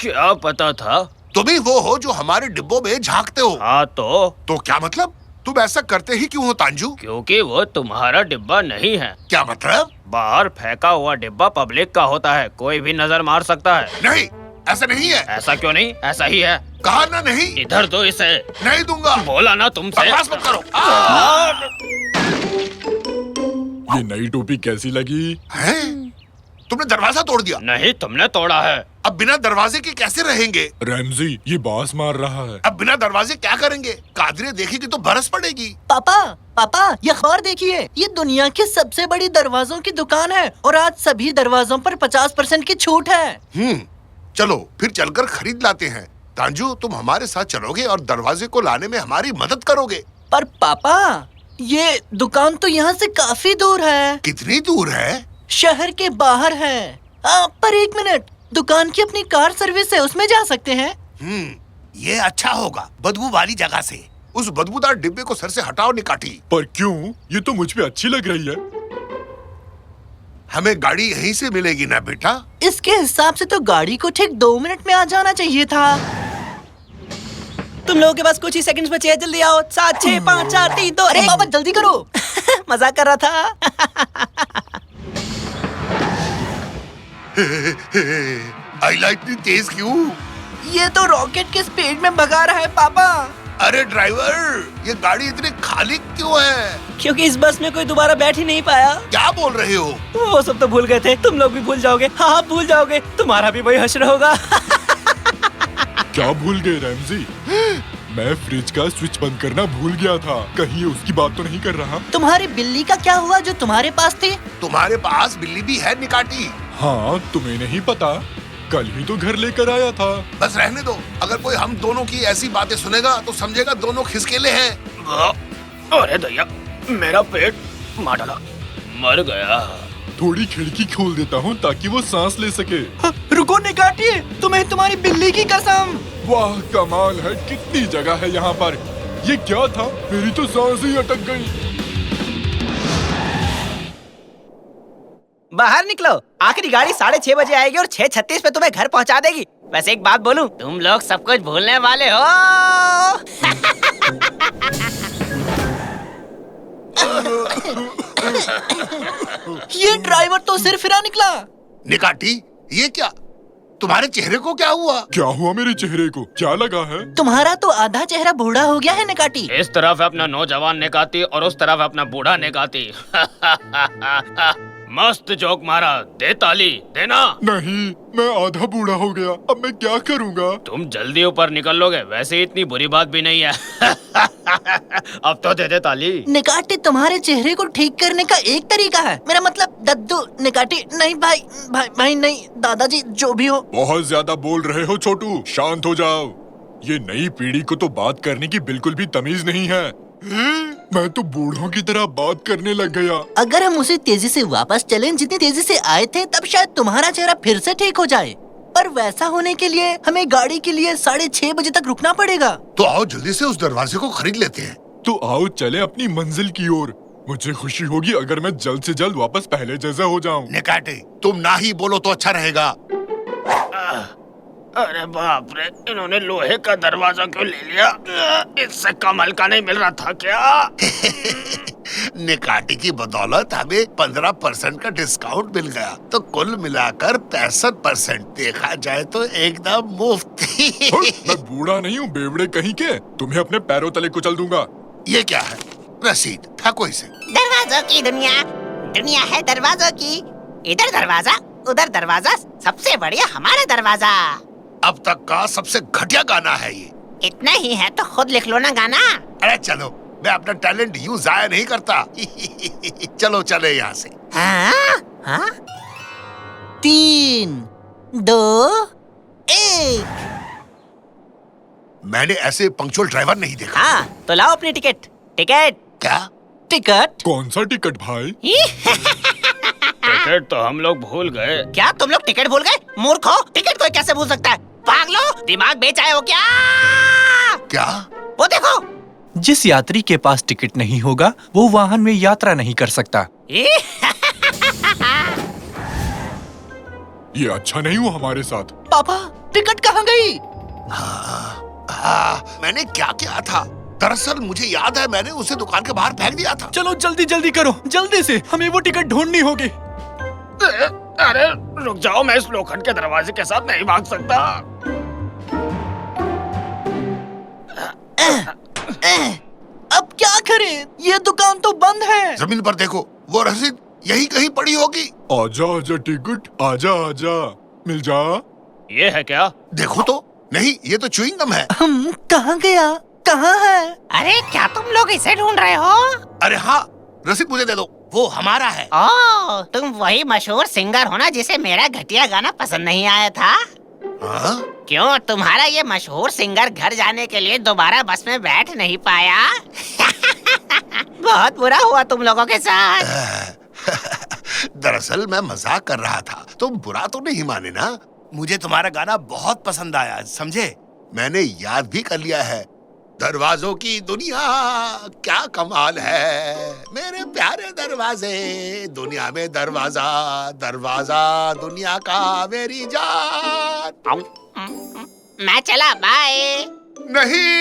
क्या पता था? तुम ही वो हो जो हमारे डिब्बों में झांकते हो। हाँ तो क्या मतलब? तुम ऐसा करते ही क्यों हो तांजू? क्योंकि वो तुम्हारा डिब्बा नहीं है। क्या मतलब? बाहर फेंका हुआ डिब्बा पब्लिक का होता है, कोई भी नजर मार सकता है। नहीं, ऐसा नहीं है। ऐसा क्यों नहीं? ऐसा ही है। कहा ना नहीं। इधर दो इसे। नहीं दूंगा। बोला ना तुमसे। बकवास मत करो। ये नई टोपी कैसी लगी? हैं? तुमने दरवाजा तोड़ दिया। नहीं, तुमने तोड़ा है। अब बिना दरवाजे के कैसे रहेंगे? रैमजी, ये बास मार रहा है। अब बिना दरवाजे क्या करेंगे? कादरे देखेगी तो बरस पड़ेगी। पापा पापा, ये अखबार देखिए, ये दुनिया की सबसे बड़ी दरवाजों की दुकान है और आज सभी दरवाजों पर 50% की छूट है। चलो फिर चलकर खरीद लाते हैं। तांजू, तुम हमारे साथ चलोगे और दरवाजे को लाने में हमारी मदद करोगे। पर पापा, ये दुकान तो यहाँ से काफी दूर है। कितनी दूर है? शहर के बाहर है। पर एक मिनट, दुकान की अपनी कार सर्विस है, उसमें जा सकते हैं। ये अच्छा होगा, बदबू वाली जगह से। उस बदबूदार डिब्बे को सर से हटाओ निकाटी। पर क्यों? ये तो मुझ पे अच्छी लग रही है। हमें गाड़ी यहीं से मिलेगी ना बेटा? इसके हिसाब से तो गाड़ी को ठीक 2 मिनट में आ जाना चाहिए था। तुम लोगों के पास कुछ ही सेकंड्स बचे हैं, जल्दी आओ। 7, 6, 5, 4, 3, 2, अरे पापा जल्दी करो। मजाक कर रहा था। हाईलाइट इतनी तेज क्यों? ये तो रॉकेट के स्पीड में भगा रहा है पापा। अरे ड्राइवर, ये गाड़ी इतनी खाली क्यों है? क्योंकि इस बस में कोई दोबारा बैठ ही नहीं पाया। क्या बोल रहे हो? वो सब तो भूल गए थे, तुम लोग भी भूल जाओगे। हाँ, भूल जाओगे, तुम्हारा भी वही हश्र होगा। क्या भूल गए रैमजी? मैं फ्रिज का स्विच बंद करना भूल गया था। कहीं ये उसकी बात तो नहीं कर रहा? तुम्हारी बिल्ली का क्या हुआ जो तुम्हारे पास थी? तुम्हारे पास बिल्ली भी है निकाटी? हाँ, तुम्हें नहीं पता? कल ही तो घर लेकर आया था। बस रहने दो। अगर कोई हम दोनों की ऐसी बातें सुनेगा तो समझेगा दोनों खिसकेले हैं। अरे दया, मेरा पेट मार डाला, मर गया। थोड़ी खिड़की खोल देता हूँ ताकि वो सांस ले सके। रुको निकाटी, तुम्हें तुम्हारी बिल्ली की कसम। वाह, कमाल है, कितनी जगह है यहाँ पर। ये क्या था? मेरी तो सांस ही अटक गई। बाहर निकलो, आखिरी गाड़ी 6:30 बजे आएगी और 6:36 पे तुम्हें घर पहुंचा देगी। वैसे एक बात बोलूं, तुम लोग सब कुछ भूलने वाले हो। ये ड्राइवर तो सिर फिरा निकला। निकाटी, ये क्या? तुम्हारे चेहरे को क्या हुआ? क्या हुआ मेरे चेहरे को? क्या लगा है? तुम्हारा तो आधा चेहरा बूढ़ा हो गया है निकाटी। इस तरफ अपना नौजवान निकाती और उस तरफ अपना बूढ़ा निकाती। मस्त जोक मारा, दे ताली, देना। नहीं, मैं आधा बूढ़ा हो गया, अब मैं क्या करूँगा? तुम जल्दी ऊपर निकल लोगे, वैसे इतनी बुरी बात भी नहीं है। अब तो दे दे ताली। निकाटी, तुम्हारे चेहरे को ठीक करने का एक तरीका है। मेरा मतलब दद्दू। निकाटी नहीं भाई, भाई नहीं, दादाजी जो भी हो। बहुत ज्यादा बोल रहे हो छोटू, शांत हो जाओ। ये नई पीढ़ी को तो बात करने की बिल्कुल भी तमीज नहीं है। मैं तो बूढ़ों की तरह बात करने लग गया। अगर हम उसी तेजी से वापस चलें जितनी तेजी से आए थे, तब शायद तुम्हारा चेहरा फिर से ठीक हो जाए। पर वैसा होने के लिए हमें गाड़ी के लिए 6:30 बजे तक रुकना पड़ेगा। तो आओ जल्दी से उस दरवाजे को खरीद लेते हैं। तो आओ चले अपनी मंजिल की ओर। मुझे खुशी होगी अगर मैं जल्द से जल्द वापस पहले जैसा हो जाऊं। निकाटे, तुम ना ही बोलो तो अच्छा रहेगा। अरे बाप रे, इन्होंने लोहे का दरवाजा क्यों ले लिया? इससे कम हल्का नहीं मिल रहा था क्या? निकाटी की बदौलत हमें 15% का डिस्काउंट मिल गया, तो कुल मिलाकर 65%। देखा जाए तो एकदम मुफ्त। मैं बूढ़ा नहीं हूँ बेवड़े कहीं के, तुम्हें अपने पैरों तले कुचल दूंगा। ये क्या है? रसीद, फेंको इसे। दरवाजों की दुनिया, दुनिया है दरवाजों की। इधर दरवाजा, उधर दरवाजा, सबसे बढ़िया हमारा दरवाजा। अब तक का सबसे घटिया गाना है ये। इतना ही है तो खुद लिख लो ना गाना। अरे चलो, मैं अपना टैलेंट यूं जाया नहीं करता। चलो चले यहाँ से। हाँ? हाँ? 3, 2, 1। मैंने ऐसे पंक्चुअल ड्राइवर नहीं देखा। हाँ, तो लाओ अपनी टिकट। टिकट क्या? टिकट? कौन सा टिकट भाई? टिकट तो हम लोग भूल गए। क्या तुम लोग टिकट भूल गए? मूर्ख हो, टिकट कोई कैसे भूल सकता है? पागलो, दिमाग बेच आए हो क्या? क्या? वो देखो। जिस यात्री के पास टिकट नहीं होगा वो वाहन में यात्रा नहीं कर सकता। ये अच्छा नहीं हुआ हमारे साथ। पापा, टिकट कहाँ गई? मैंने क्या किया था? दरअसल मुझे याद है मैंने उसे दुकान के बाहर फेंक दिया था। चलो जल्दी जल्दी करो, जल्दी से, हमें वो टिकट ढूंढनी होगी। अरे रुक जाओ, मैं इस लोखंड के दरवाजे के साथ नहीं भाग सकता। अब क्या करें? ये दुकान तो बंद है। जमीन पर देखो, वो रसीद यही कहीं पड़ी होगी। आजा आजा टिकट, आजा आजा, मिल जा। ये है क्या? देखो तो, नहीं ये तो च्युइंग गम है। कहाँ गया? कहाँ है? अरे क्या तुम लोग इसे ढूंढ रहे हो? अरे हाँ, रसीद मुझे दे दो, वो हमारा है। ओह, तुम वही मशहूर सिंगर हो ना जिसे मेरा घटिया गाना पसंद नहीं आया था? हाँ? क्यों तुम्हारा ये मशहूर सिंगर घर जाने के लिए दोबारा बस में बैठ नहीं पाया? बहुत बुरा हुआ तुम लोगों के साथ। दरअसल मैं मजाक कर रहा था, तुम बुरा तो नहीं माने ना? मुझे तुम्हारा गाना बहुत पसंद आया, समझे? मैंने याद भी कर लिया है। दरवाजों की दुनिया क्या कमाल है, मेरे प्यारे दरवाजे, दुनिया में दरवाजा, दरवाजा दुनिया का मेरी जान। मैं चला, बाय। नहीं,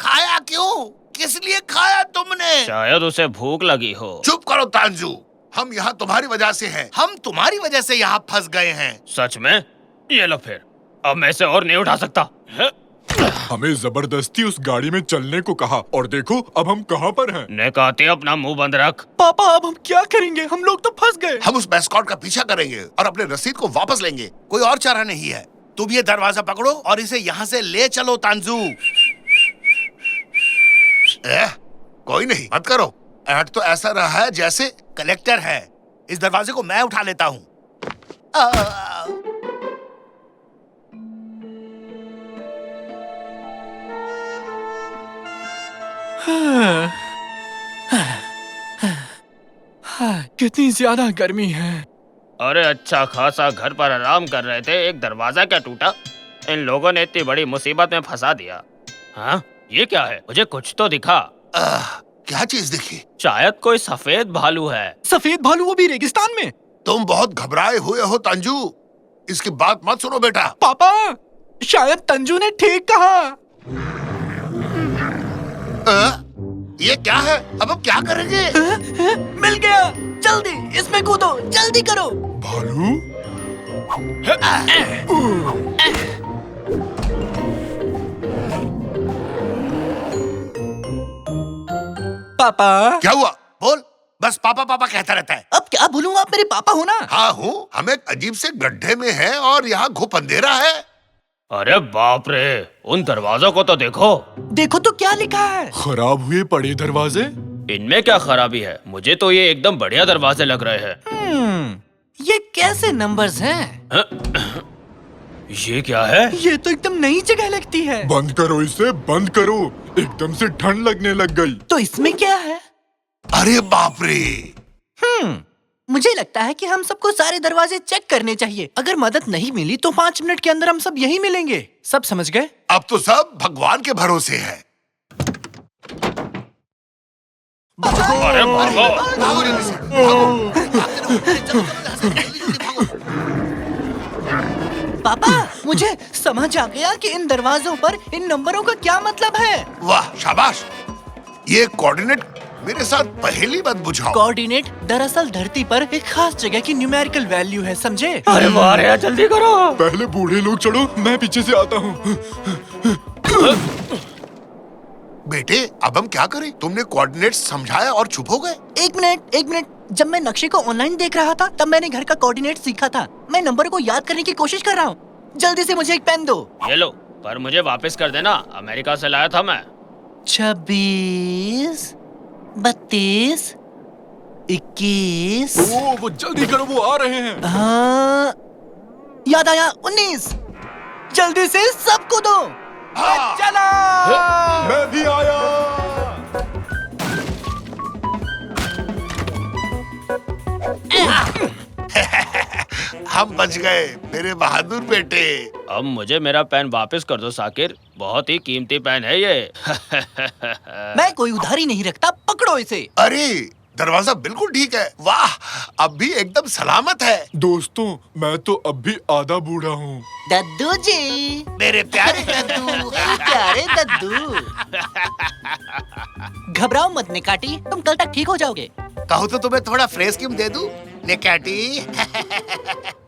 खाया क्यों? किस लिए खाया तुमने? शायद उसे भूख लगी हो। चुप करो तांजू, हम यहाँ तुम्हारी वजह से हैं। हम तुम्हारी वजह से यहाँ फंस गए हैं। सच में? ये लो फिर, अब मैं इसे और नहीं उठा सकता। हमें जबरदस्ती उस गाड़ी में चलने को कहा, और देखो अब हम कहाँ पर हैं। नेकाती, अपना मुंह बंद रख। पापा अब हम क्या करेंगे? हम लोग तो फंस गए। हम उस मैस्कॉट का पीछा करेंगे और अपने रसीद को वापस लेंगे। कोई और चारा नहीं है। तुम ये दरवाजा पकड़ो और इसे यहाँ से ले चलो तांजू। कोई नहीं, मत करो। ऐड तो ऐसा रहा है जैसे कलेक्टर है। इस दरवाजे को मैं उठा लेता हूँ। कितनी ज्यादा गर्मी है। अरे अच्छा खासा घर पर आराम कर रहे थे, एक दरवाजा क्या टूटा? इन लोगों ने इतनी बड़ी मुसीबत में फंसा दिया। हाँ, ये क्या है? मुझे कुछ तो दिखा। क्या चीज दिखी? शायद कोई सफेद भालू है। सफेद भालू, वो भी रेगिस्तान में। तुम बहुत घबराए हुए हो तांजू, इसकी बात मत सुनो बेटा। पापा शायद तंजू ने ठीक कहा। ये क्या है? अब हम क्या करेंगे? मिल गया, जल्दी इसमें कूदो, जल्दी करो। भालू? पापा क्या हुआ? बोल। बस पापा पापा कहता रहता है। अब क्या बोलूं, आप मेरे पापा हो ना? हाँ हूँ। हम एक अजीब से गड्ढे में हैं और यहाँ घुप अंधेरा है। अरे बाप रे, उन दरवाजों को तो देखो। देखो तो क्या लिखा है। खराब हुए पड़े दरवाजे। इनमें क्या खराबी है? मुझे तो ये एकदम बढ़िया दरवाजे लग रहे हैं। ये कैसे नंबर्स हैं? ये क्या है? ये तो एकदम नई जगह लगती है। बंद करो इसे, बंद करो। एकदम से ठंड लगने लग गई। तो इसमें क्या है? अरे बाप रे। मुझे लगता है कि हम सबको सारे दरवाजे चेक करने चाहिए। अगर मदद नहीं मिली तो 5 मिनट के अंदर हम सब यहीं मिलेंगे। सब समझ गए? अब तो सब भगवान के भरोसे है। अरे भागो। भागो जल्दी से, भागो। चलो, जल्दी भागो। पापा मुझे समझ आ गया कि इन दरवाजों पर इन नंबरों का क्या मतलब है। वाह शाबाश। ये कोऑर्डिनेट मेरे साथ पहेली मत बुझाओ। कोऑर्डिनेट दरअसल धरती पर एक खास जगह की न्यूमेरिकल वैल्यू है, समझे? अरे वाह रे, जल्दी करो। पहले बूढ़े लोग चढ़ो, मैं पीछे से आता हूँ। बेटे अब हम क्या करें? तुमने कोऑर्डिनेट समझाया और चुप हो गए। एक मिनट। जब मैं नक्शे को ऑनलाइन देख रहा था तब मैंने घर का कोऑर्डिनेट सीखा था। मैं नंबर को याद करने की कोशिश कर रहा हूँ। जल्दी से मुझे एक पेन दो। ये लो, पर मुझे वापस कर देना, अमेरिका से लाया था मैं। 26, 32, 21। ओ, वो जल्दी करो, वो आ रहे हैं। हाँ, याद आया, 19। जल्दी से सबको दो। हाँ। चला। मैं भी आया। हम बच गए मेरे बहादुर बेटे। अब मुझे मेरा पेन वापस कर दो साकिर, बहुत ही कीमती पेन है ये। मैं कोई उधारी नहीं रखता, पकड़ो इसे। अरे दरवाजा बिल्कुल ठीक है। वाह, अब भी एकदम सलामत है। दोस्तों, मैं तो अब भी आधा बूढ़ा हूँ। दद्दू जी, मेरे प्यारे दद्दू। प्यारे दद्दू, घबराओ मत निकाटी, तुम कल तक ठीक हो जाओगे। कहूँ तो तुम्हें थोड़ा फ्रेश क्रीम दे दूं, निकाटी?